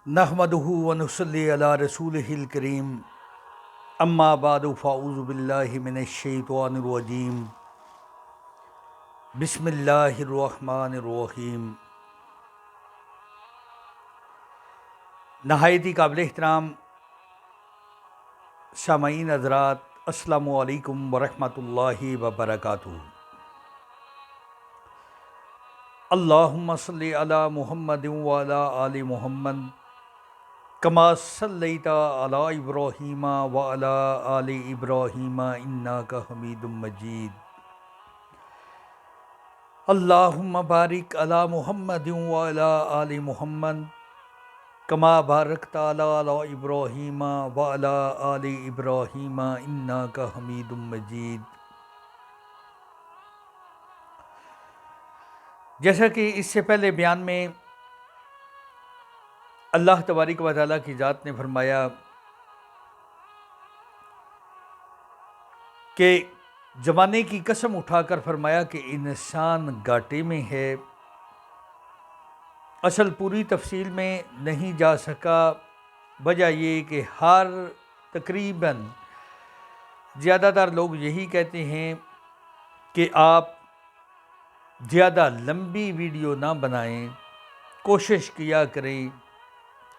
نحمدہ ونصلی علی رسولہ الکریم اما بعد فاعوذ باللہ من الشیطان الرجیم بسم اللہ الرحمن الرحیم۔ نہایت ہی قابل احترام سامعین حضرات، السلام علیکم ورحمۃ اللہ وبرکاتہ۔ اللہم صلی علی محمد وعلی آل محمد کما صلیت علی ابراہیم وعلی آل ابراہیم انک حمید مجید۔ اللہم بارک علی محمد وعلی آل محمد کما بارکت علی ابراہیم وعلی آل ابراہیم انک حمید مجید۔ جیسا کہ اس سے پہلے بیان میں اللہ تبارک و تعالیٰ کی ذات نے فرمایا کہ زمانے کی قسم اٹھا کر فرمایا کہ انسان گھاٹے میں ہے۔ اصل پوری تفصیل میں نہیں جا سکا، وجہ یہ کہ تقریباً زیادہ تر لوگ یہی کہتے ہیں کہ آپ زیادہ لمبی ویڈیو نہ بنائیں، کوشش کیا کریں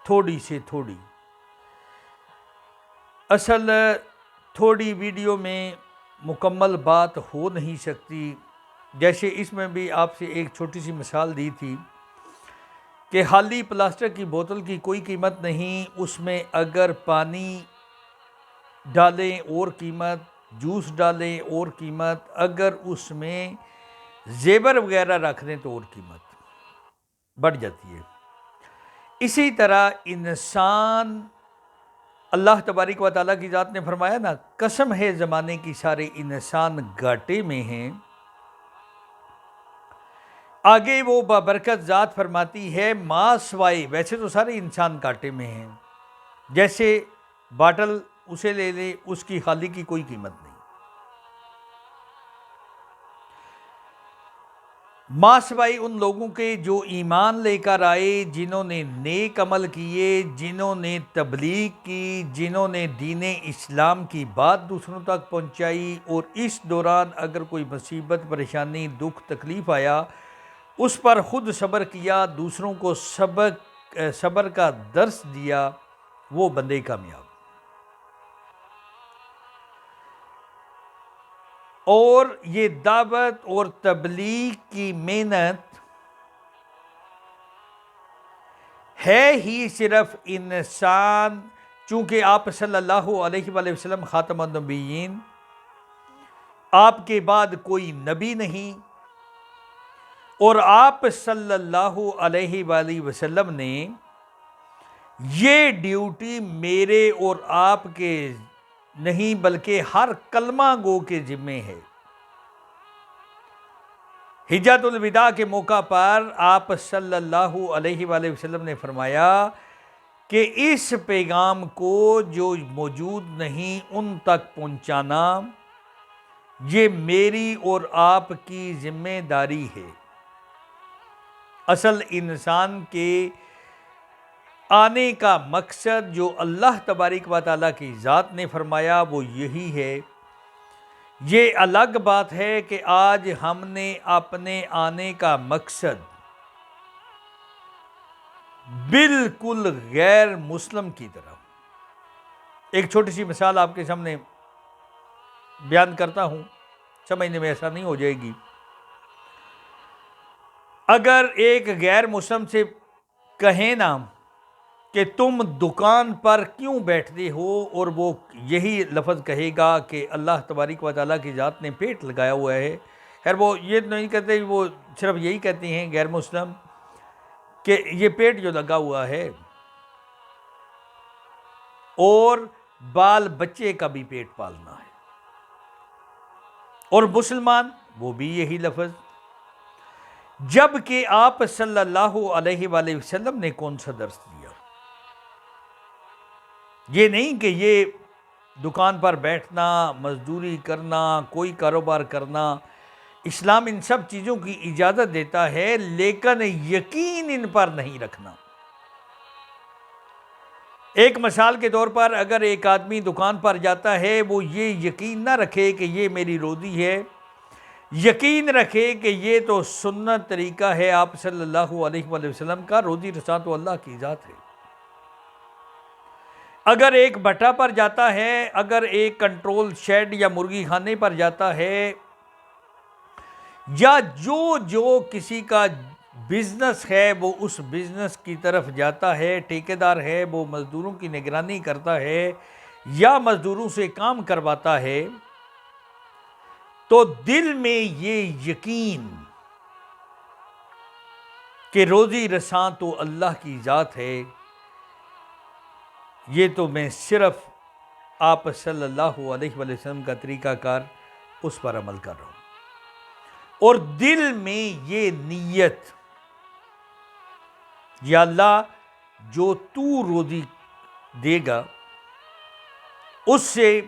تھوڑی سے تھوڑی۔ اصل تھوڑی ویڈیو میں مکمل بات ہو نہیں سکتی۔ جیسے اس میں بھی آپ سے ایک چھوٹی سی مثال دی تھی کہ خالی پلاسٹک کی بوتل کی کوئی قیمت نہیں، اس میں اگر پانی ڈالیں اور قیمت، جوس ڈالیں اور قیمت، اگر اس میں زیور وغیرہ رکھ دیں تو اور قیمت بڑھ جاتی ہے۔ اسی طرح انسان، اللہ تبارک و تعالیٰ کی ذات نے فرمایا نا، قسم ہے زمانے کی سارے انسان گھاٹے میں ہیں۔ آگے وہ بابرکت ذات فرماتی ہے ما سوائے، ویسے تو سارے انسان گھاٹے میں ہیں، جیسے باٹل اسے لے لے، اس کی خالی کی کوئی قیمت نہیں۔ ما سوائے ان لوگوں کے جو ایمان لے کر آئے، جنہوں نے نیک عمل کیے، جنہوں نے تبلیغ کی، جنہوں نے دین اسلام کی بات دوسروں تک پہنچائی، اور اس دوران اگر کوئی مصیبت، پریشانی، دکھ، تکلیف آیا، اس پر خود صبر کیا، دوسروں کو صبر کا درس دیا، وہ بندے کامیاب۔ اور یہ دعوت اور تبلیغ کی محنت ہے ہی صرف انسان، چونکہ آپ صلی اللہ علیہ وآلہ وسلم خاتم النبیین، آپ کے بعد کوئی نبی نہیں، اور آپ صلی اللہ علیہ وآلہ وسلم نے یہ ڈیوٹی میرے اور آپ کے نہیں بلکہ ہر کلمہ گو کے ذمے ہے۔ حجۃ الوداع کے موقع پر آپ صلی اللہ علیہ وآلہ وسلم نے فرمایا کہ اس پیغام کو جو موجود نہیں ان تک پہنچانا یہ میری اور آپ کی ذمہ داری ہے۔ اصل انسان کے آنے کا مقصد جو اللہ تبارک و تعالیٰ کی ذات نے فرمایا وہ یہی ہے۔ یہ الگ بات ہے کہ آج ہم نے اپنے آنے کا مقصد بالکل غیر مسلم کی طرف، ایک چھوٹی سی مثال آپ کے سامنے بیان کرتا ہوں، سمجھنے میں ایسا نہیں ہو جائے گی۔ اگر ایک غیر مسلم سے کہیں نا کہ تم دکان پر کیوں بیٹھتے ہو، اور وہ یہی لفظ کہے گا کہ اللہ تبارک و تعالیٰ کی ذات نے پیٹ لگایا ہوا ہے، خیر وہ یہ نہیں کہتے، وہ صرف یہی کہتے ہیں غیر مسلم کہ یہ پیٹ جو لگا ہوا ہے، اور بال بچے کا بھی پیٹ پالنا ہے۔ اور مسلمان وہ بھی یہی لفظ، جبکہ آپ صلی اللہ علیہ وآلہ وسلم نے کون سا درس دیا؟ یہ نہیں کہ یہ دکان پر بیٹھنا، مزدوری کرنا، کوئی کاروبار کرنا، اسلام ان سب چیزوں کی اجازت دیتا ہے، لیکن یقین ان پر نہیں رکھنا۔ ایک مثال کے طور پر اگر ایک آدمی دکان پر جاتا ہے، وہ یہ یقین نہ رکھے کہ یہ میری روزی ہے، یقین رکھے کہ یہ تو سنت طریقہ ہے آپ صلی اللہ علیہ وآلہ وسلم کا، روزی رساں تو اللہ کی ذات ہے۔ اگر ایک بھٹا پر جاتا ہے، اگر ایک کنٹرول شیڈ یا مرغی خانے پر جاتا ہے، یا جو کسی کا بزنس ہے وہ اس بزنس کی طرف جاتا ہے، ٹھیکیدار ہے وہ مزدوروں کی نگرانی کرتا ہے یا مزدوروں سے کام کرواتا ہے، تو دل میں یہ یقین کہ روزی رساں تو اللہ کی ذات ہے، یہ تو میں صرف آپ صلی اللہ علیہ وآلہ وسلم کا طریقہ کار اس پر عمل کر رہا ہوں، اور دل میں یہ نیت، یا اللہ جو تو روزی دے گا اس سے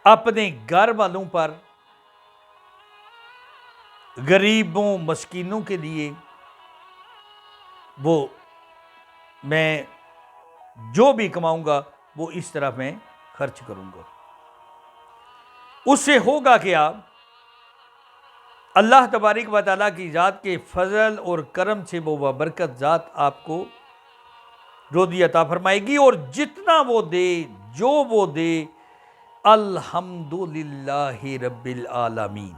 اپنے گھر والوں پر، غریبوں مسکینوں کے لیے وہ میں جو بھی کماؤں گا وہ اس طرح میں خرچ کروں گا۔ اس سے ہوگا کیا؟ اللہ تبارک و تعالیٰ کی ذات کے فضل اور کرم سے وہ برکت ذات آپ کو روزی عطا فرمائے گی، اور جتنا وہ دے، جو وہ دے، الحمدللہ رب العالمین۔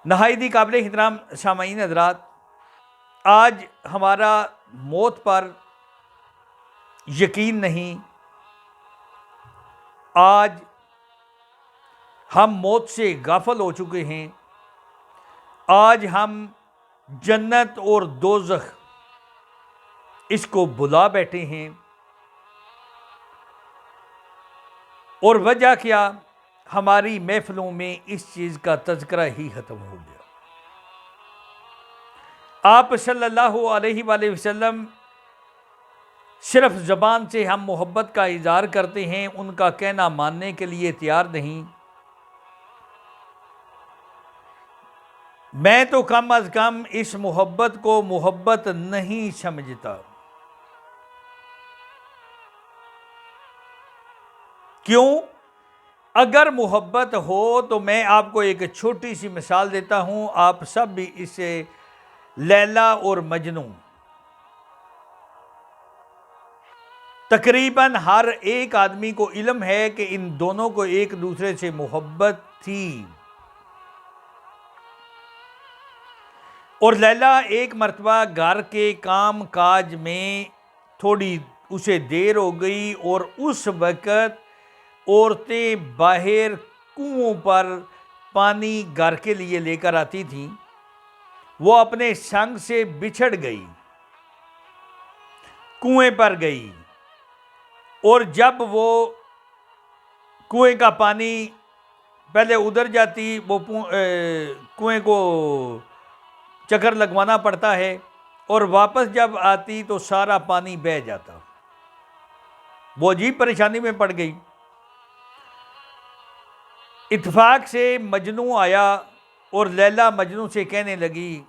نہایت ہی قابل احترام سامعین حضرات، آج ہمارا موت پر یقین نہیں، آج ہم موت سے غافل ہو چکے ہیں، آج ہم جنت اور دوزخ اس کو بلا بیٹھے ہیں، اور وجہ کیا؟ ہماری محفلوں میں اس چیز کا تذکرہ ہی ختم ہو گیا۔ آپ صلی اللہ علیہ وآلہ وسلم صرف زبان سے ہم محبت کا اظہار کرتے ہیں، ان کا کہنا ماننے کے لیے تیار نہیں۔ میں تو کم از کم اس محبت کو محبت نہیں سمجھتا۔ کیوں؟ اگر محبت ہو تو میں آپ کو ایک چھوٹی سی مثال دیتا ہوں، آپ سب بھی اسے لیلا اور مجنوں، تقریباً ہر ایک آدمی کو علم ہے کہ ان دونوں کو ایک دوسرے سے محبت تھی، اور لیلا ایک مرتبہ گھر کے کام کاج میں تھوڑی اسے دیر ہو گئی، اور اس وقت عورتیں باہر کنووں پر پانی گھر کے لیے لے کر آتی تھیں، وہ اپنے سنگ سے بچھڑ گئی، کنویں پر گئی، اور جب وہ کنویں کا پانی پہلے ادھر جاتی، وہ کنویں کو چکر لگوانا پڑتا ہے، اور واپس جب آتی تو سارا پانی بہہ جاتا، وہ عجیب پریشانی میں پڑ گئی۔ اتفاق سے مجنوں آیا، اور لیلا مجنوں سے کہنے لگی،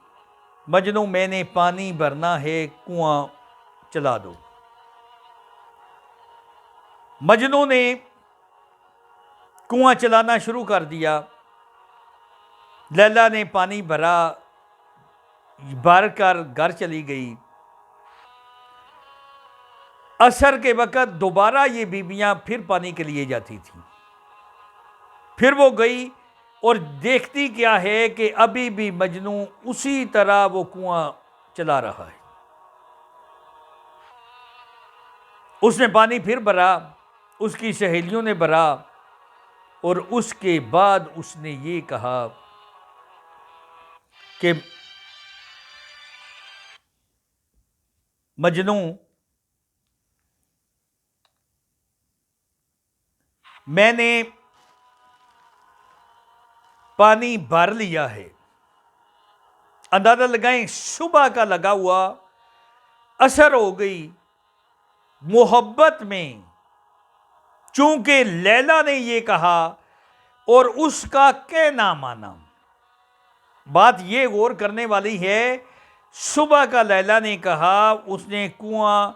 مجنوں میں نے پانی بھرنا ہے، کنواں چلا دو۔ مجنوں نے کنواں چلانا شروع کر دیا، لیلا نے پانی بھرا، بھر کر گھر چلی گئی۔ عصر کے وقت دوبارہ یہ بیویاں پھر پانی کے لیے جاتی تھیں، پھر وہ گئی اور دیکھتی کیا ہے کہ ابھی بھی مجنوں اسی طرح وہ کنواں چلا رہا ہے۔ اس نے پانی پھر بھرا، اس کی سہیلیوں نے بھرا، اور اس کے بعد اس نے یہ کہا کہ مجنوں، میں نے پانی بھر لیا ہے، اندازہ لگائیں صبح کا لگا ہوا، عصر ہو گئی، محبت میں چونکہ لیلا نے یہ کہا اور اس کا کہنا مانا، بات یہ غور کرنے والی ہے، صبح کا لیلا نے کہا، اس نے کنواں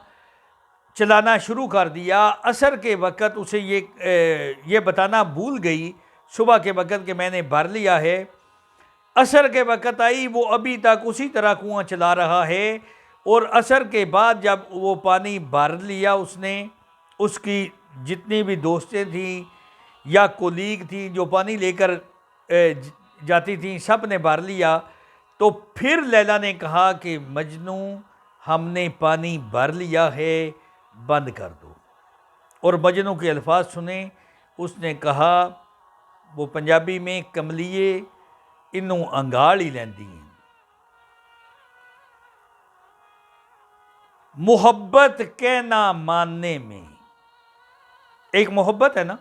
چلانا شروع کر دیا، عصر کے وقت اسے یہ بتانا بھول گئی صبح کے وقت کہ میں نے بھر لیا ہے، عصر کے وقت آئی، وہ ابھی تک اسی طرح کنواں چلا رہا ہے، اور عصر کے بعد جب وہ پانی بھر لیا اس نے، اس کی جتنی بھی دوستیں تھیں یا کولیگ تھیں جو پانی لے کر جاتی تھیں، سب نے بھر لیا، تو پھر لیلا نے کہا کہ مجنو، ہم نے پانی بھر لیا ہے، بند کر دو۔ اور مجنو کے الفاظ سنیں، اس نے کہا، وہ پنجابی میں، کملیے انہوں انگاڑ ہی لیندی ہیں۔ محبت کہنا ماننے میں ایک محبت ہے نا،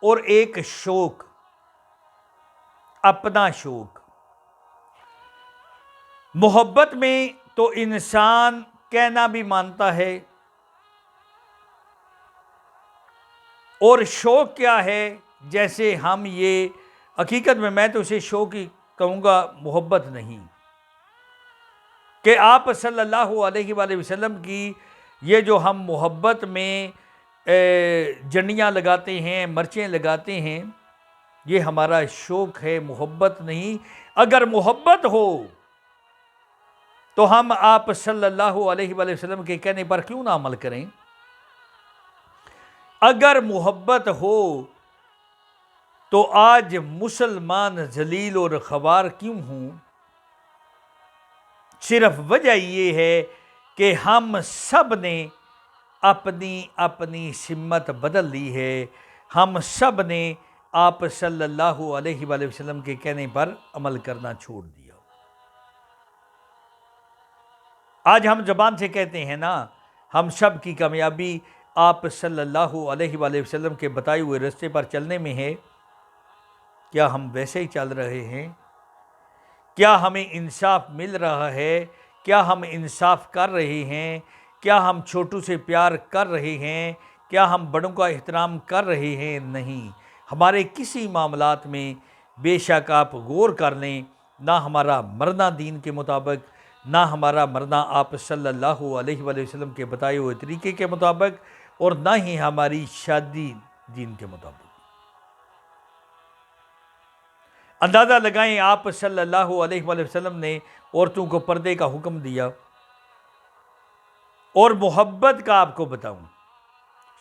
اور ایک شوق، اپنا شوق۔ محبت میں تو انسان کہنا بھی مانتا ہے، اور شوق کیا ہے؟ جیسے ہم یہ حقیقت میں تو اسے شوق ہی کہوں گا، محبت نہیں، کہ آپ صلی اللہ علیہ وآلہ وسلم کی یہ جو ہم محبت میں جنڈیاں لگاتے ہیں، مرچیں لگاتے ہیں، یہ ہمارا شوق ہے، محبت نہیں۔ اگر محبت ہو تو ہم آپ صلی اللہ علیہ وآلہ وسلم کے کہنے پر کیوں نہ عمل کریں؟ اگر محبت ہو تو آج مسلمان ذلیل اور خوار کیوں ہوں؟ صرف وجہ یہ ہے کہ ہم سب نے اپنی اپنی سمت بدل لی ہے، ہم سب نے آپ صلی اللہ علیہ وآلہ وسلم کے کہنے پر عمل کرنا چھوڑ دیا۔ آج ہم زبان سے کہتے ہیں نا، ہم سب کی کامیابی آپ صلی اللہ علیہ وآلہ وسلم کے بتائے ہوئے راستے پر چلنے میں ہے۔ کیا ہم ویسے ہی چل رہے ہیں؟ کیا ہمیں انصاف مل رہا ہے؟ کیا ہم انصاف کر رہے ہیں؟ کیا ہم چھوٹوں سے پیار کر رہے ہیں؟ کیا ہم بڑوں کا احترام کر رہے ہیں؟ نہیں۔ ہمارے کسی معاملات میں بے شک آپ غور کر لیں، نہ ہمارا مرنا دین کے مطابق، نہ ہمارا مرنا آپ صلی اللہ علیہ وآلہ وسلم کے بتائے ہوئے طریقے کے مطابق، اور نہ ہی ہماری شادی دین کے مطابق۔ اندازہ لگائیں، آپ صلی اللہ علیہ وآلہ وسلم نے عورتوں کو پردے کا حکم دیا، اور محبت کا آپ کو بتاؤں،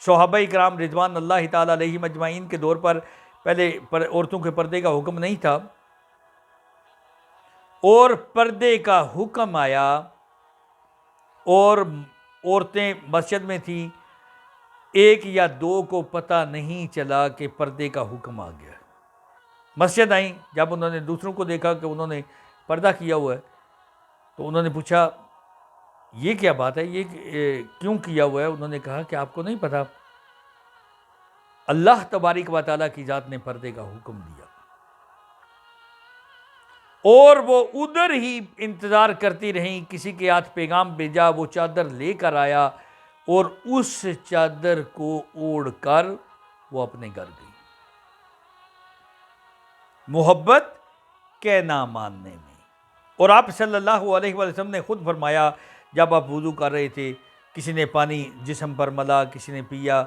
صحابہ کرام رضوان اللہ تعالیٰ علیہم اجمعین کے دور پر پہلے عورتوں کے پردے کا حکم نہیں تھا، اور پردے کا حکم آیا اور عورتیں مسجد میں تھیں، ایک یا دو کو پتہ نہیں چلا کہ پردے کا حکم آ گیا۔ مسجد آئیں، جب انہوں نے دوسروں کو دیکھا کہ انہوں نے پردہ کیا ہوا ہے، تو انہوں نے پوچھا یہ کیا بات ہے، یہ کیوں کیا ہوا ہے؟ انہوں نے کہا کہ آپ کو نہیں پتا، اللہ تبارک و تعالیٰ کی ذات نے پردے کا حکم دیا۔ اور وہ ادھر ہی انتظار کرتی رہیں، کسی کے ہاتھ پیغام بھیجا، وہ چادر لے کر آیا، اور اس چادر کو اوڑھ کر وہ اپنے گھر گئی۔ محبت کہنا ماننے میں۔ اور آپ صلی اللہ علیہ وآلہ وسلم نے خود فرمایا، جب آپ وضو کر رہے تھے، کسی نے پانی جسم پر ملا، کسی نے پیا،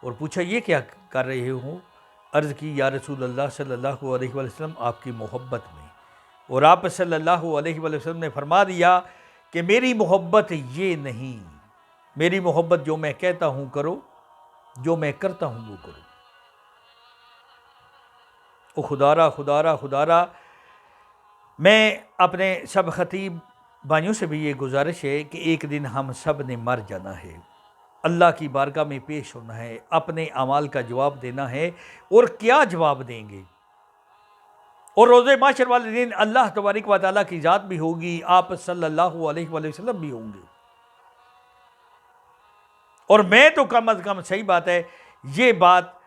اور پوچھا یہ کیا کر رہے ہو؟ عرض کی، یا رسول اللہ صلی اللہ علیہ وآلہ وسلم، آپ کی محبت میں۔ اور آپ صلی اللہ علیہ وآلہ وسلم نے فرما دیا کہ میری محبت یہ نہیں، میری محبت جو میں کہتا ہوں کرو، جو میں کرتا ہوں وہ کرو۔ او خدارا خدارا خدارا، میں اپنے سب خطیب بھائیوں سے بھی یہ گزارش ہے کہ ایک دن ہم سب نے مر جانا ہے، اللہ کی بارگاہ میں پیش ہونا ہے، اپنے اعمال کا جواب دینا ہے، اور کیا جواب دیں گے؟ اور روز محشر والے دن اللہ تبارک و تعالیٰ کی ذات بھی ہوگی، آپ صلی اللہ علیہ وآلہ وسلم بھی ہوں گے، اور میں تو کم از کم، صحیح بات ہے، یہ بات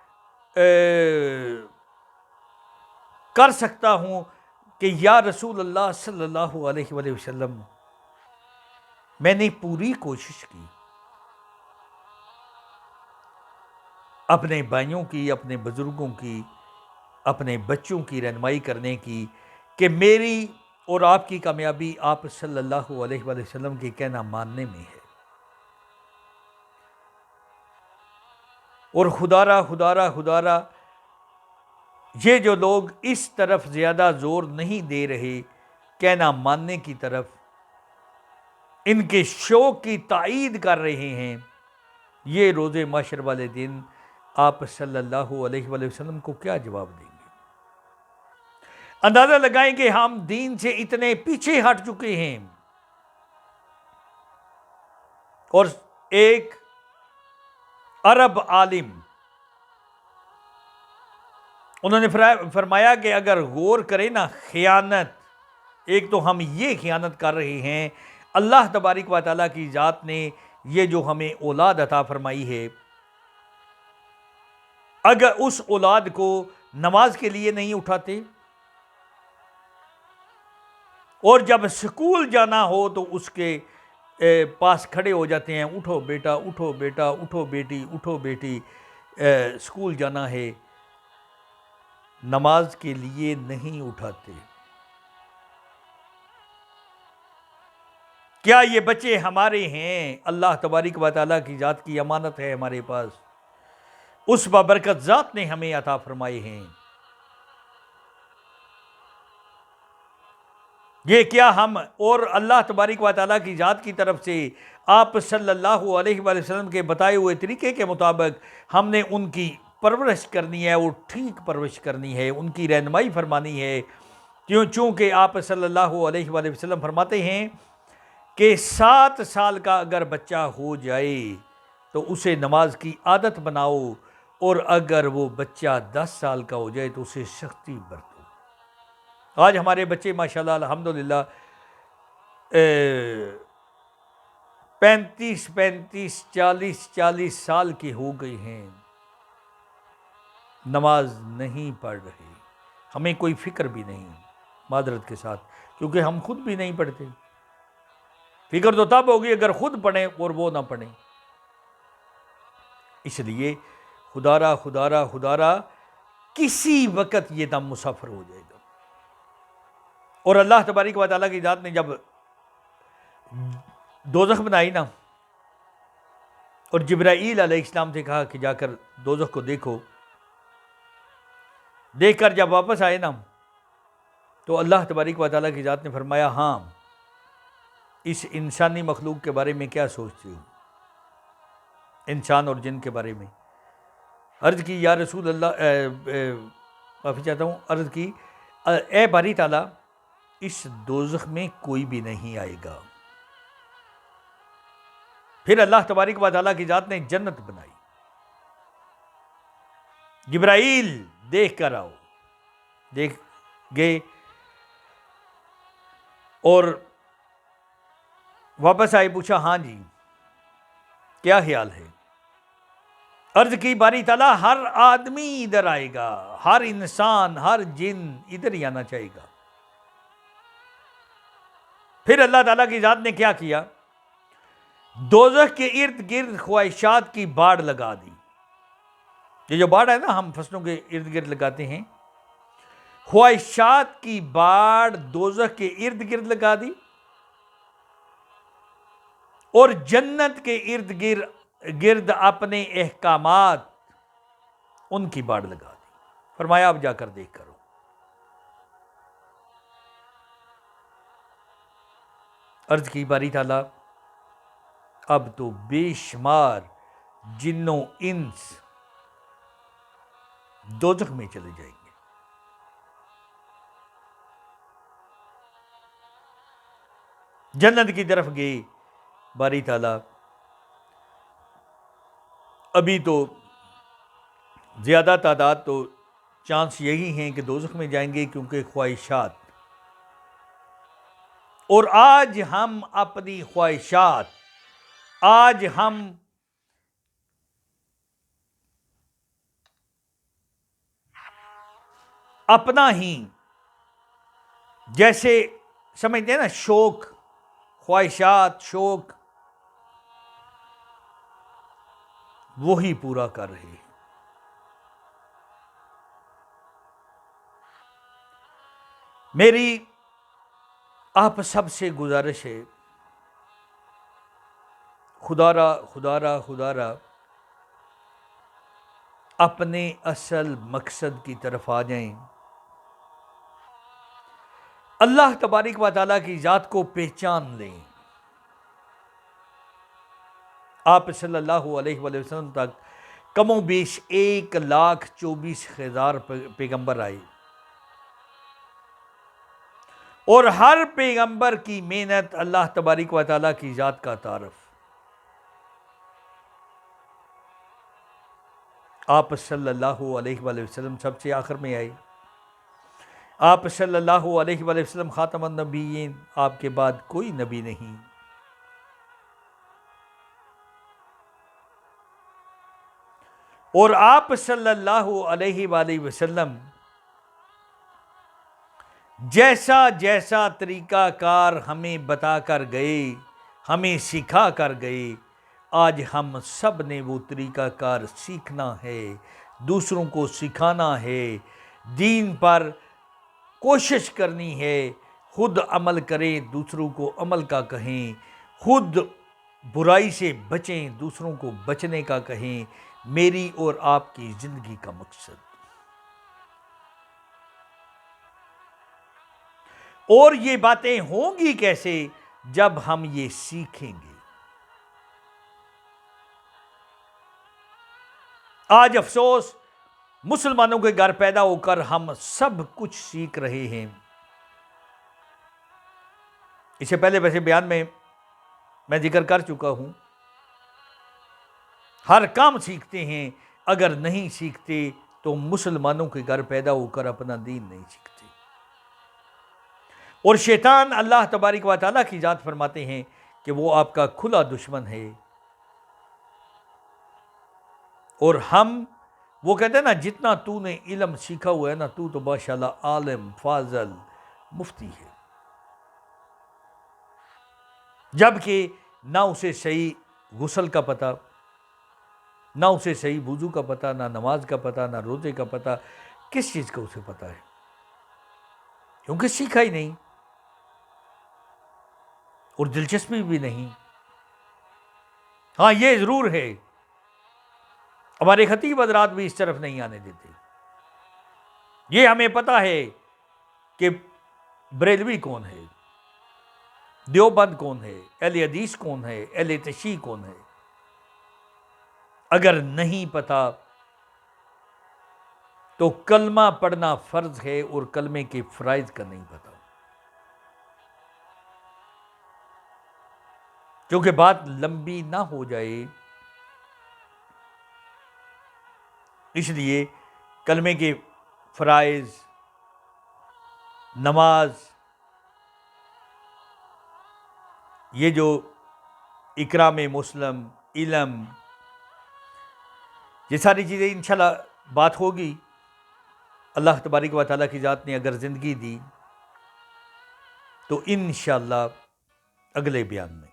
کر سکتا ہوں کہ یا رسول اللہ صلی اللہ علیہ وآلہ وسلم، میں نے پوری کوشش کی اپنے بھائیوں کی، اپنے بزرگوں کی، اپنے بچوں کی رہنمائی کرنے کی، کہ میری اور آپ کی کامیابی آپ صلی اللہ علیہ وآلہ وسلم کے کہنا ماننے میں ہے۔ اور خدارہ یہ جو لوگ اس طرف زیادہ زور نہیں دے رہے کہنا ماننے کی طرف، ان کے شوق کی تائید کر رہے ہیں، یہ روز محشر والے دن آپ صلی اللہ علیہ وآلہ وسلم کو کیا جواب دیں گے؟ اندازہ لگائیں کہ ہم دین سے اتنے پیچھے ہٹ چکے ہیں، اور ایک عرب عالم انہوں نے فرمایا کہ اگر غور کریں نا، خیانت، ایک تو ہم یہ خیانت کر رہے ہیں، اللہ تبارک و تعالیٰ کی ذات نے یہ جو ہمیں اولاد عطا فرمائی ہے، اگر اس اولاد کو نماز کے لیے نہیں اٹھاتے، اور جب سکول جانا ہو تو اس کے پاس کھڑے ہو جاتے ہیں، اٹھو بیٹا، اٹھو بیٹا، اٹھو بیٹی، اٹھو بیٹی، سکول جانا ہے، نماز کے لیے نہیں اٹھاتے، کیا یہ بچے ہمارے ہیں؟ اللہ تبارک و تعالیٰ کی ذات کی امانت ہے ہمارے پاس، اس بابرکت ذات نے ہمیں عطا فرمائے ہیں، یہ کیا ہم اور اللہ تبارک و تعالیٰ کی ذات کی طرف سے آپ صلی اللہ علیہ وآلہ وسلم کے بتائے ہوئے طریقے کے مطابق ہم نے ان کی پرورش کرنی ہے، اور ٹھیک پرورش کرنی ہے، ان کی رہنمائی فرمانی ہے، چونکہ آپ صلی اللہ علیہ وآلہ وسلم فرماتے ہیں کہ 7 سال کا اگر بچہ ہو جائے تو اسے نماز کی عادت بناؤ، اور اگر وہ بچہ 10 سال کا ہو جائے تو اسے سختی برتو۔ آج ہمارے بچے ماشاءاللہ الحمدللہ 35 40 سال کے ہو گئے ہیں، نماز نہیں پڑھ رہے، ہمیں کوئی فکر بھی نہیں، معذرت کے ساتھ، کیونکہ ہم خود بھی نہیں پڑھتے۔ فکر تو تب ہوگی اگر خود پڑھیں اور وہ نہ پڑھیں۔ اس لیے خدارہ کسی وقت یہ دم مسافر ہو جائے گا، اور اللہ تبارک و تعالیٰ کی ذات نے جب دوزخ بنائی نا، اور جبرائیل علیہ السلام سے کہا کہ جا کر دوزخ کو دیکھو، دیکھ کر جب واپس آئے نا تو اللہ تبارک و تعالیٰ کی ذات نے فرمایا، ہاں اس انسانی مخلوق کے بارے میں کیا سوچتے ہو؟ انسان اور جن کے بارے میں عرض کی، یا رسول اللہ، معافی چاہتا ہوں، عرض کی اے باری تعالیٰ، اس دوزخ میں کوئی بھی نہیں آئے گا۔ پھر اللہ تبارک و تعالیٰ کی ذات نے جنت بنائی، جبرائیل دیکھ کر آؤ، دیکھ گئے اور واپس آئے، پوچھا ہاں جی کیا خیال ہے؟ عرض کی باری تعالیٰ ہر آدمی ادھر آئے گا، ہر انسان، ہر جن ادھر ہی آنا چاہے گا۔ پھر اللہ تعالیٰ کی ذات نے کیا کیا؟ دوزخ کے ارد گرد خواہشات کی باڑ لگا دی۔ یہ جو باڑ ہے نا ہم فصلوں کے ارد گرد لگاتے ہیں، خواہشات کی باڑ دوزخ کے ارد گرد لگا دی، اور جنت کے ارد گرد اپنے احکامات ان کی باڑ لگا دی۔ فرمایا اب جا کر دیکھ کرو۔ عرض کی باری تعالیٰ اب تو بے شمار جنوں انس دوزخ میں چلے جائیں گے۔ جنت کی طرف گئے، باری تعالیٰ ابھی تو زیادہ تعداد تو چانس یہی ہیں کہ دوزخ میں جائیں گے، کیونکہ خواہشات، اور آج ہم اپنی خواہشات، آج ہم اپنا ہی جیسے سمجھتے ہیں نا، شوق، خواہشات، شوق، وہی پورا کر رہے ہیں۔ میری آپ سب سے گزارش ہے، خدا را اپنے اصل مقصد کی طرف آ جائیں، اللہ تبارک و تعالیٰ کی ذات کو پہچان لیں۔ آپ صلی اللہ علیہ وآلہ وسلم تک کم و بیش 1,24,000 پیغمبر آئے، اور ہر پیغمبر کی محنت اللہ تبارک و تعالیٰ کی ذات کا تعارف۔ آپ صلی اللہ علیہ وآلہ وسلم سب سے آخر میں آئے، آپ صلی اللہ علیہ وآلہ وسلم خاتم النبیین، آپ کے بعد کوئی نبی نہیں۔ اور آپ صلی اللہ علیہ وآلہ وسلم جیسا جیسا طریقہ کار ہمیں بتا کر گئے، ہمیں سکھا کر گئے، آج ہم سب نے وہ طریقہ کار سیکھنا ہے، دوسروں کو سکھانا ہے، دین پر کوشش کرنی ہے، خود عمل کریں، دوسروں کو عمل کا کہیں، خود برائی سے بچیں، دوسروں کو بچنے کا کہیں، میری اور آپ کی زندگی کا مقصد۔ اور یہ باتیں ہوں گی کیسے؟ جب ہم یہ سیکھیں گے۔ آج افسوس، مسلمانوں کے گھر پیدا ہو کر ہم سب کچھ سیکھ رہے ہیں۔ اس سے پہلے ویسے بیان میں ذکر کر چکا ہوں، ہر کام سیکھتے ہیں، اگر نہیں سیکھتے تو مسلمانوں کے گھر پیدا ہو کر اپنا دین نہیں سیکھتے۔ اور شیطان اللہ تبارک و تعالیٰ کی ذات فرماتے ہیں کہ وہ آپ کا کھلا دشمن ہے، اور وہ کہتے ہیں نا، جتنا تو نے علم سیکھا ہوا ہے نا، تو ماشاءاللہ عالم، فاضل، مفتی ہے، جبکہ نہ اسے صحیح غسل کا پتہ، نہ اسے صحیح وضو کا پتہ، نہ نماز کا پتہ، نہ روزے کا پتہ، کس چیز کا اسے پتہ ہے؟ کیونکہ سیکھا ہی نہیں، اور دلچسپی بھی نہیں۔ ہاں، یہ ضرور ہے، ہمارے خطیب حضرات بھی اس طرف نہیں آنے دیتے۔ یہ ہمیں پتہ ہے کہ بریلوی کون ہے، دیوبند کون ہے، اہل حدیث کون ہے، اہل تشیع کون ہے۔ اگر نہیں پتہ تو کلمہ پڑھنا فرض ہے، اور کلمے کے فرائض کا نہیں پتہ۔ کیونکہ بات لمبی نہ ہو جائے، اس لیے کلمے کے فرائض، نماز، یہ جو اکرام مسلم، علم، یہ ساری چیزیں انشاءاللہ بات ہوگی۔ اللہ تبارک و تعالیٰ کی ذات نے اگر زندگی دی تو انشاءاللہ اگلے بیان میں